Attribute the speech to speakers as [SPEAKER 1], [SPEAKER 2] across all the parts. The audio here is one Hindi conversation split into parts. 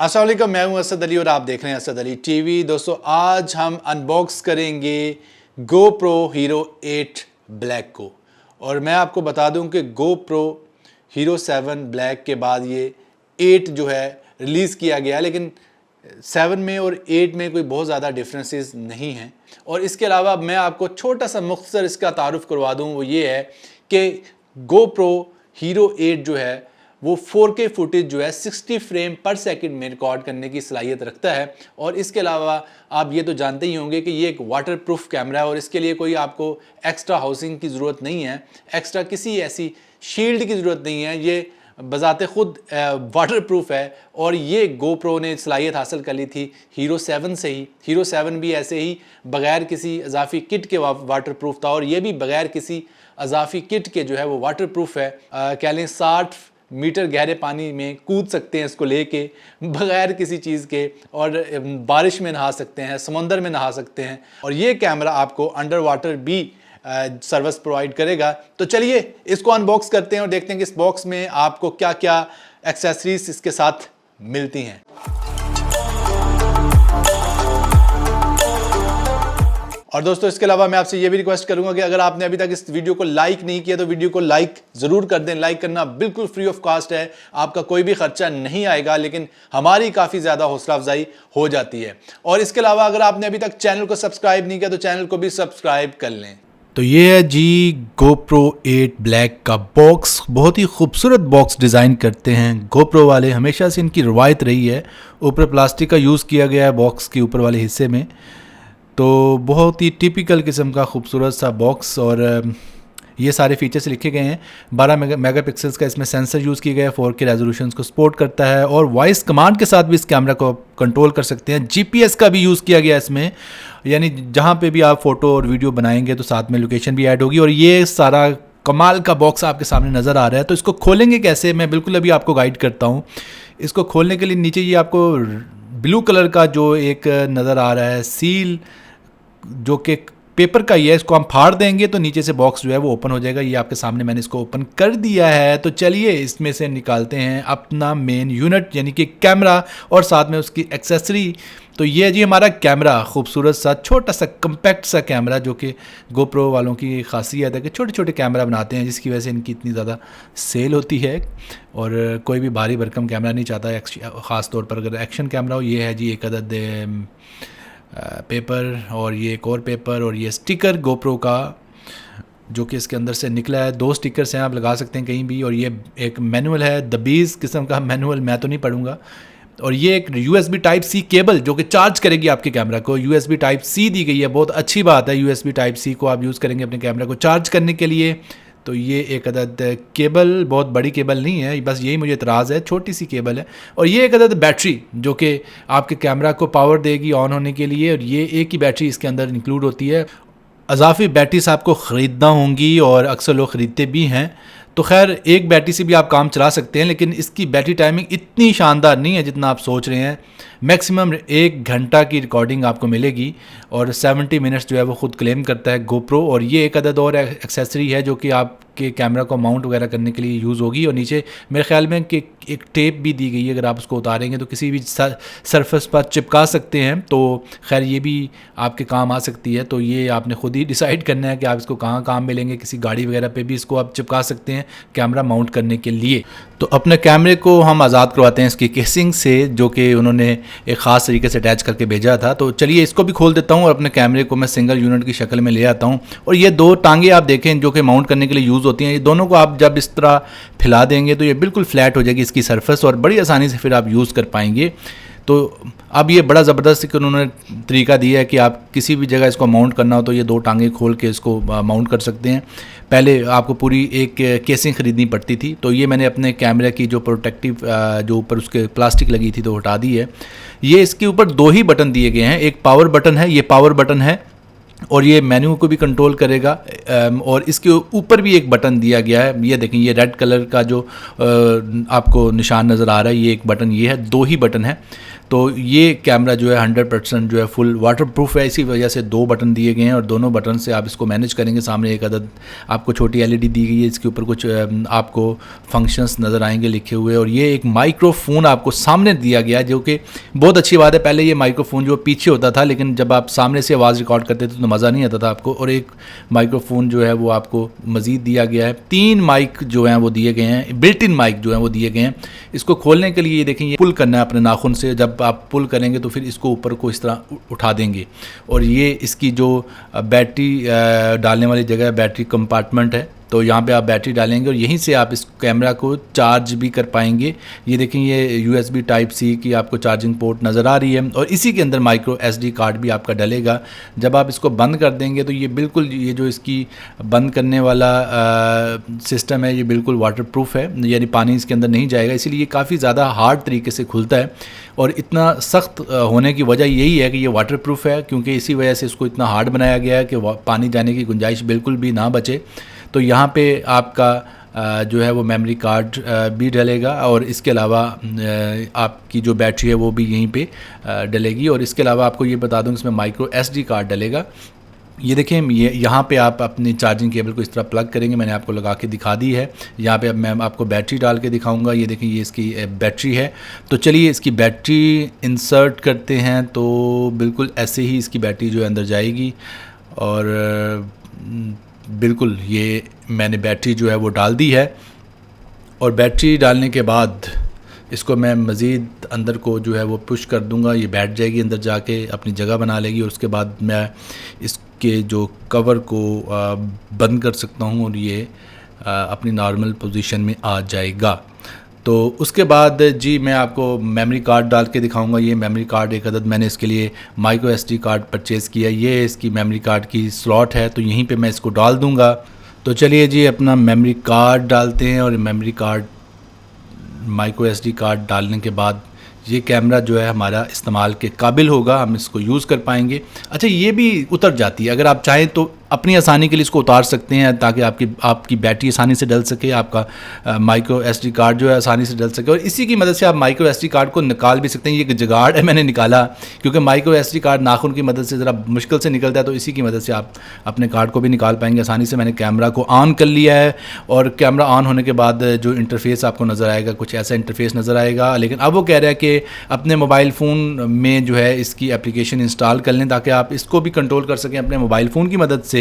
[SPEAKER 1] अस्सलाम वालेकुम, मैं हूं असद अली और आप देख रहे हैं असद अली टीवी। दोस्तों आज हम अनबॉक्स करेंगे GoPro Hero 8 ब्लैक को। और मैं आपको बता दूं कि GoPro Hero 7 ब्लैक के बाद ये 8 जो है रिलीज़ किया गया, लेकिन 7 में और 8 में कोई बहुत ज़्यादा डिफरेंसेस नहीं हैं। और इसके अलावा मैं आपको छोटा सा मुख्तसर इसका तारुफ करवा दूं, वो ये है कि GoPro Hero 8 जो है वो 4K फुटेज जो है 60 फ्रेम पर सेकंड में रिकॉर्ड करने की सलाहियत रखता है। और इसके अलावा आप ये तो जानते ही होंगे कि ये एक वाटर प्रूफ कैमरा है और इसके लिए कोई आपको एक्स्ट्रा हाउसिंग की ज़रूरत नहीं है, एक्स्ट्रा किसी ऐसी शील्ड की ज़रूरत नहीं है। ये बज़ाते ख़ुद वाटर प्रूफ है और ये GoPro ने सलाहियत हासिल कर ली थी Hero 7 से ही। Hero 7 भी ऐसे ही बग़ैर किसी इजाफी किट के वाटर प्रूफ था और ये भी बग़ैर किसी इजाफी किट के जो है वो वाटर प्रूफ है। कह लें 60 मीटर गहरे पानी में कूद सकते हैं इसको लेके बग़ैर किसी चीज़ के, और बारिश में नहा सकते हैं, समंदर में नहा सकते हैं। और ये कैमरा आपको अंडर वाटर भी सर्विस प्रोवाइड करेगा। तो चलिए इसको अनबॉक्स करते हैं और देखते हैं कि इस बॉक्स में आपको क्या क्या एक्सेसरीज इसके साथ मिलती हैं। और दोस्तों इसके अलावा मैं आपसे ये भी रिक्वेस्ट करूंगा कि अगर आपने अभी तक इस वीडियो को लाइक नहीं किया तो वीडियो को लाइक ज़रूर कर दें। लाइक करना बिल्कुल फ्री ऑफ कॉस्ट है, आपका कोई भी खर्चा नहीं आएगा, लेकिन हमारी काफ़ी ज़्यादा हौसला अफजाई हो जाती है। और इसके अलावा अगर आपने अभी तक चैनल को सब्सक्राइब नहीं किया तो चैनल को भी सब्सक्राइब कर लें।
[SPEAKER 2] तो ये है जी GoPro 8 ब्लैक का बॉक्स। बहुत ही खूबसूरत बॉक्स डिज़ाइन करते हैं GoPro वाले, हमेशा से इनकी रवायत रही है। ऊपर प्लास्टिक का यूज़ किया गया है बॉक्स के ऊपर वाले हिस्से में, तो बहुत ही टिपिकल किस्म का खूबसूरत सा बॉक्स। और ये सारे फीचर्स लिखे गए हैं। 12 मेगापिक्सल्स का इसमें सेंसर यूज़ किया गया है, 4K रेजोल्यूशंस को सपोर्ट करता है और वॉइस कमांड के साथ भी इस कैमरा को कंट्रोल कर सकते हैं। GPS का भी यूज़ किया गया है इसमें, यानी जहाँ पे भी आप फ़ोटो और वीडियो बनाएंगे तो साथ में लोकेशन भी ऐड होगी। और ये सारा कमाल का बॉक्स आपके सामने नज़र आ रहा है। तो इसको खोलेंगे कैसे, मैं बिल्कुल अभी आपको गाइड करता हूँ। इसको खोलने के लिए नीचे ये आपको ब्लू कलर का जो एक नज़र आ रहा है सील, जो कि पेपर का ही है, इसको हम फाड़ देंगे तो नीचे से बॉक्स जो है वो ओपन हो जाएगा। ये आपके सामने मैंने इसको ओपन कर दिया है। तो चलिए इसमें से निकालते हैं अपना मेन यूनिट यानी कि कैमरा और साथ में उसकी एक्सेसरी। तो ये है जी हमारा कैमरा, खूबसूरत सा छोटा सा कम्पैक्ट सा कैमरा, जो कि GoPro वालों की खासियत है कि छोटे छोटे कैमरा बनाते हैं, जिसकी वजह से इनकी इतनी ज़्यादा सेल होती है। और कोई भी भारी भरकम कैमरा नहीं चाहता, ख़ास तौर पर अगर एक्शन कैमरा हो। ये है जी एक अदद पेपर और ये एक और पेपर और ये स्टिकर GoPro का जो कि इसके अंदर से निकला है। 2 स्टिकर्स हैं, आप लगा सकते हैं कहीं भी। और ये एक मैनुअल है, दबीज़ किस्म का मैनुअल, मैं तो नहीं पढ़ूंगा। और ये एक USB Type-C केबल जो कि चार्ज करेगी आपके कैमरा को, USB Type-C दी गई है। बहुत अच्छी बात है, USB Type-C को आप यूज़ करेंगे अपने कैमरा को चार्ज करने के लिए। तो ये एक अदद केबल, बहुत बड़ी केबल नहीं है, बस यही मुझे इतराज़ है, छोटी सी केबल है। और ये एक अदद बैटरी जो कि आपके कैमरा को पावर देगी ऑन होने के लिए। और ये एक ही बैटरी इसके अंदर इंक्लूड होती है। अजाफी बैटरीज आपको ख़रीदना होंगी और अक्सर लोग ख़रीदते भी हैं। तो खैर एक बैटरी से भी आप काम चला सकते हैं, लेकिन इसकी बैटरी टाइमिंग इतनी शानदार नहीं है जितना आप सोच रहे हैं। मैक्सिमम 1 घंटा की रिकॉर्डिंग आपको मिलेगी और 70 मिनट्स जो है वो ख़ुद क्लेम करता है GoPro। और ये एक अदद और एक्सेसरी है जो कि आपके कैमरा को माउंट वगैरह करने के लिए यूज़ होगी। और नीचे मेरे ख्याल में कि एक टेप भी दी गई है, अगर आप उसको उतारेंगे तो किसी भी सरफेस पर चिपका सकते हैं। तो खैर ये भी आपके काम आ सकती है। तो ये आपने ख़ुद ही डिसाइड करना है कि आप इसको कहाँ काम में लेंगे। किसी गाड़ी वगैरह पे भी इसको आप चिपका सकते हैं कैमरा माउंट करने के लिए। तो अपने कैमरे को हम आज़ाद करवाते हैं इसकी केसिंग से, जो कि उन्होंने एक ख़ास तरीके से अटैच करके भेजा था। तो चलिए इसको भी खोल देता हूँ और अपने कैमरे को मैं सिंगल यूनिट की शक्ल में ले आता हूँ। और ये 2 टांगे आप देखें जो कि माउंट करने के लिए यूज़ होती हैं, ये दोनों को आप जब इस तरह फैला देंगे तो ये बिल्कुल फ्लैट हो जाएगी इसकी सरफेस और बड़ी आसानी से फिर आप यूज़ कर पाएंगे। तो अब ये बड़ा ज़बरदस्त कि उन्होंने तरीका दिया है कि आप किसी भी जगह इसको माउंट करना हो तो ये 2 टांगे खोल के इसको माउंट कर सकते हैं। पहले आपको पूरी एक केसिंग ख़रीदनी पड़ती थी। तो ये मैंने अपने कैमरे की जो प्रोटेक्टिव जो ऊपर उसके प्लास्टिक लगी थी तो हटा दी है। ये इसके ऊपर 2 ही बटन दिए गए हैं, एक पावर बटन है, ये पावर बटन है और ये मेन्यू को भी कंट्रोल करेगा। और इसके ऊपर भी एक बटन दिया गया है, ये देखें ये रेड कलर का जो आपको निशान नज़र आ रहा है, ये एक बटन ये है, 2 ही बटन है। तो ये कैमरा जो है 100% जो है फुल वाटर प्रूफ है। इसी वजह से 2 बटन दिए गए हैं और दोनों बटन से आप इसको मैनेज करेंगे। सामने एक अदद आपको छोटी LED दी गई है, इसके ऊपर कुछ आपको फंक्शंस नज़र आएंगे लिखे हुए, और ये एक माइक्रोफोन आपको सामने दिया गया है जो कि बहुत अच्छी बात है। पहले ये माइक्रोफोन जो पीछे होता था, लेकिन जब आप सामने से आवाज़ रिकॉर्ड करते थे तो मज़ा नहीं आता था आपको, और एक माइक्रोफोन जो है वो आपको मज़ीद दिया गया है। 3 माइक जो हैं वो दिए गए हैं, बिल्ट इन माइक जो हैं वो दिए गए हैं। इसको खोलने के लिए ये देखें, ये पुल करना है अपने नाखून से। जब आप पुल करेंगे तो फिर इसको ऊपर को इस तरह उठा देंगे, और ये इसकी जो बैटरी डालने वाली जगह है, बैटरी कंपार्टमेंट है, तो यहाँ पे आप बैटरी डालेंगे और यहीं से आप इस कैमरा को चार्ज भी कर पाएंगे। ये देखें, ये USB Type-C की आपको चार्जिंग पोर्ट नज़र आ रही है, और इसी के अंदर माइक्रो SD कार्ड भी आपका डलेगा। जब आप इसको बंद कर देंगे तो ये बिल्कुल, ये जो इसकी बंद करने वाला सिस्टम है, ये बिल्कुल वाटर प्रूफ है, यानी पानी इसके अंदर नहीं जाएगा, इसीलिए ये काफ़ी ज़्यादा हार्ड तरीके से खुलता है। और इतना सख्त होने की वजह यही है कि ये वाटर प्रूफ है, क्योंकि इसी वजह से इसको इतना हार्ड बनाया गया है कि पानी जाने की गुंजाइश बिल्कुल भी ना बचे। तो यहाँ पे आपका जो है वो मेमोरी कार्ड भी डलेगा, और इसके अलावा आपकी जो बैटरी है वो भी यहीं पे डलेगी। और इसके अलावा आपको ये बता दूँ, इसमें माइक्रो SD कार्ड डलेगा। ये देखें, ये यहाँ पे आप अपनी चार्जिंग केबल को इस तरह प्लग करेंगे, मैंने आपको लगा के दिखा दी है। यहाँ पे अब मैं आपको बैटरी डाल के दिखाऊंगा। ये देखें, ये इसकी बैटरी है। तो चलिए इसकी बैटरी इंसर्ट करते हैं, तो बिल्कुल ऐसे ही इसकी बैटरी जो है अंदर जाएगी, और बिल्कुल ये मैंने बैटरी जो है वो डाल दी है। और बैटरी डालने के बाद इसको मैं मज़ीद अंदर को जो है वो पुश कर दूंगा, ये बैठ जाएगी अंदर जाके, अपनी जगह बना लेगी, और उसके बाद मैं इसके जो कवर को बंद कर सकता हूँ, और ये अपनी नॉर्मल पोजीशन में आ जाएगा। तो उसके बाद जी मैं आपको मेमोरी कार्ड डाल के दिखाऊंगा। ये मेमोरी कार्ड एक अदद मैंने इसके लिए माइक्रो SD कार्ड परचेज़ किया। ये इसकी मेमोरी कार्ड की स्लॉट है, तो यहीं पे मैं इसको डाल दूंगा। तो चलिए जी अपना मेमोरी कार्ड डालते हैं, और memory card micro SD card डालने के बाद ये कैमरा जो है हमारा इस्तेमाल के काबिल होगा, हम इसको यूज़ कर पाएंगे। अच्छा, ये भी उतर जाती है, अगर आप चाहें तो अपनी आसानी के लिए इसको उतार सकते हैं, ताकि आपकी बैटरी आसानी से डल सके, आपका माइक्रो SD कार्ड जो है आसानी से डल सके, और इसी की मदद से आप माइक्रो SD कार्ड को निकाल भी सकते हैं। ये एक जुगाड़ है, मैंने निकाला, क्योंकि माइक्रो SD कार्ड नाखून की मदद से ज़रा मुश्किल से निकलता है, तो इसी की मदद से आप अपने कार्ड को भी निकाल पाएंगे आसानी से। मैंने कैमरा को ऑन कर लिया है, और कैमरा ऑन होने के बाद जो इंटरफेस आपको नज़र आएगा, कुछ ऐसा इंटरफेस नज़र आएगा। लेकिन अब वो कह रहा है कि अपने मोबाइल फ़ोन में जो है इसकी एप्लीकेशन इंस्टॉल कर लें, ताकि आप इसको भी कंट्रोल कर सकें अपने मोबाइल फ़ोन की मदद से।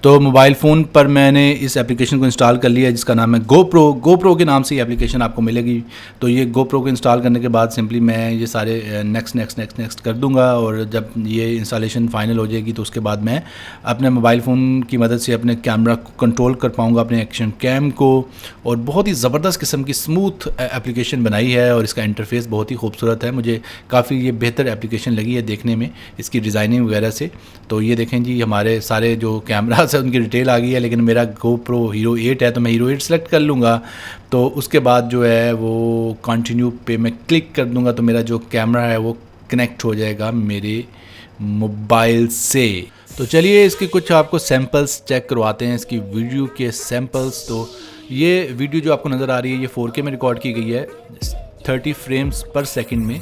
[SPEAKER 2] तो मोबाइल फ़ोन पर मैंने इस एप्लीकेशन को इंस्टॉल कर लिया है, जिसका नाम है GoPro के नाम से ये एप्लीकेशन आपको मिलेगी। तो ये GoPro को इंस्टॉल करने के बाद सिंपली मैं ये सारे नेक्स्ट कर दूंगा, और जब ये इंस्टॉलेशन फ़ाइनल हो जाएगी तो उसके बाद मैं अपने मोबाइल फ़ोन की मदद से अपने कैमरा को कंट्रोल कर पाऊँगा, अपने एक्शन कैम को। और बहुत ही ज़बरदस्त किस्म की स्मूथ एप्लीकेशन बनाई है, और इसका इंटरफेस बहुत ही खूबसूरत है। मुझे काफ़ी ये बेहतर एप्लीकेशन लगी है देखने में, इसकी डिज़ाइनिंग वगैरह से। तो ये देखें जी, हमारे सारे जो कैमरा से उनकी डिटेल आ गई है, लेकिन मेरा GoPro Hero 8 है, तो मैं Hero 8 सेलेक्ट कर लूँगा। तो उसके बाद जो है वो कंटिन्यू पे मैं क्लिक कर दूँगा, तो मेरा जो कैमरा है वो कनेक्ट हो जाएगा मेरे मोबाइल से। तो चलिए इसके कुछ आपको सैम्पल्स चेक करवाते हैं, इसकी वीडियो के सैम्पल्स। तो ये वीडियो जो आपको नज़र आ रही है, ये 4K में रिकॉर्ड की गई है 30 फ्रेम्स पर सेकंड में,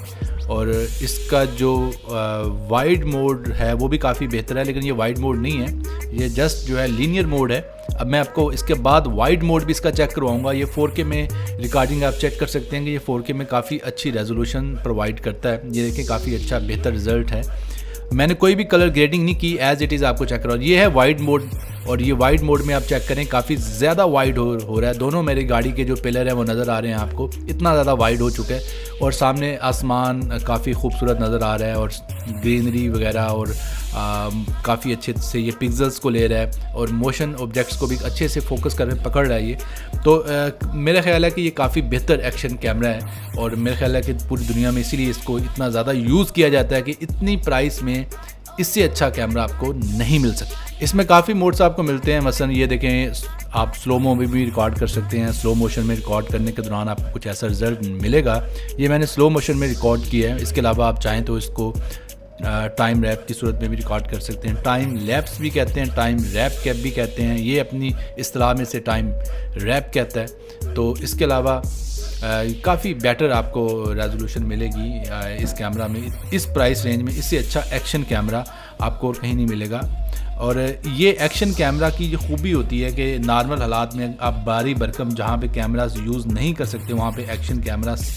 [SPEAKER 2] और इसका जो वाइड मोड है वो भी काफ़ी बेहतर है, लेकिन ये वाइड मोड नहीं है, ये जस्ट जो है लीनियर मोड है। अब मैं आपको इसके बाद वाइड मोड भी इसका चेक करवाऊंगा। ये 4K में रिकॉर्डिंग आप चेक कर सकते हैं कि ये 4K में काफ़ी अच्छी रेजोल्यूशन प्रोवाइड करता है। ये देखिए, काफ़ी अच्छा बेहतर रिजल्ट है। मैंने कोई भी कलर ग्रेडिंग नहीं की, एज इट इज़ आपको चेक करवा। ये है वाइड मोड, और ये वाइड मोड में आप चेक करें काफ़ी ज़्यादा वाइड हो रहा है। दोनों मेरी गाड़ी के जो पिलर हैं वो नज़र आ रहे हैं आपको, इतना ज़्यादा वाइड हो चुका है। और सामने आसमान काफ़ी खूबसूरत नज़र आ रहा है, और ग्रीनरी वगैरह, और काफ़ी अच्छे से ये पिक्सल्स को ले रहा है, और मोशन ऑब्जेक्ट्स को भी अच्छे से फोकस कर पकड़ रहा है ये। तो मेरा ख्याल है कि ये काफ़ी बेहतर एक्शन कैमरा है, और मेरा ख्याल है कि पूरी दुनिया में इसीलिए इसको इतना ज़्यादा यूज़ किया जाता है कि इतनी प्राइस में इससे अच्छा कैमरा आपको नहीं मिल सकता। इसमें काफ़ी मोड्स आपको मिलते हैं, मसलन ये देखें, आप स्लोमो में भी रिकॉर्ड कर सकते हैं। स्लो मोशन में रिकॉर्ड करने के दौरान आपको कुछ ऐसा रिजल्ट मिलेगा। ये मैंने स्लो मोशन में रिकॉर्ड किया है। इसके अलावा आप चाहें तो इसको टाइम रैप की सूरत में भी रिकॉर्ड कर सकते हैं। टाइम लैप्स भी कहते हैं, टाइम रैप कैप भी कहते हैं, ये अपनी इस्तिलाह में से टाइम रैप कहता है। तो इसके अलावा काफ़ी बेटर आपको रेजोल्यूशन मिलेगी इस कैमरा में। इस प्राइस रेंज में इससे अच्छा एक्शन कैमरा आपको और कहीं नहीं मिलेगा। और ये एक्शन कैमरा की जो खूबी होती है कि नॉर्मल हालात में आप बारी भरकम जहाँ पे कैमरास यूज़ नहीं कर सकते वहाँ पे एक्शन कैमरास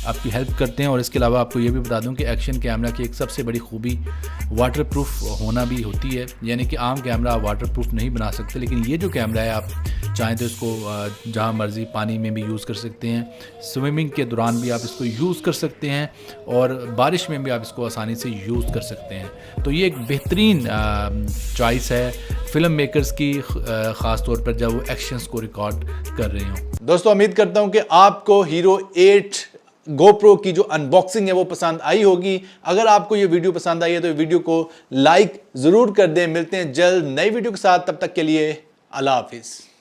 [SPEAKER 2] आपकी हेल्प करते हैं। और इसके अलावा आपको ये भी बता दूं कि एक्शन कैमरा की एक सबसे बड़ी खूबी वाटरप्रूफ होना भी होती है, यानी कि आम कैमरा आप वाटरप्रूफ नहीं बना सकते, लेकिन ये जो कैमरा है आप चाहें तो इसको जहाँ मर्ज़ी पानी में भी यूज़ कर सकते हैं, स्विमिंग के दौरान भी आप इसको यूज़ कर सकते हैं और बारिश में भी आप इसको आसानी से यूज़ कर सकते हैं। तो ये एक बेहतरीन चॉइस है फिल्म मेकर्स की, ख़ास तौर पर जब वो एक्शंस को रिकॉर्ड कर रहे हों।
[SPEAKER 1] दोस्तों उम्मीद करता हूं कि आपको हीरो 8 GoPro की जो अनबॉक्सिंग है वो पसंद आई होगी। अगर आपको ये वीडियो पसंद आई है तो वीडियो को लाइक ज़रूर कर दें। मिलते हैं जल्द नई वीडियो के साथ, तब तक के लिए अल्लाह हाफिज़।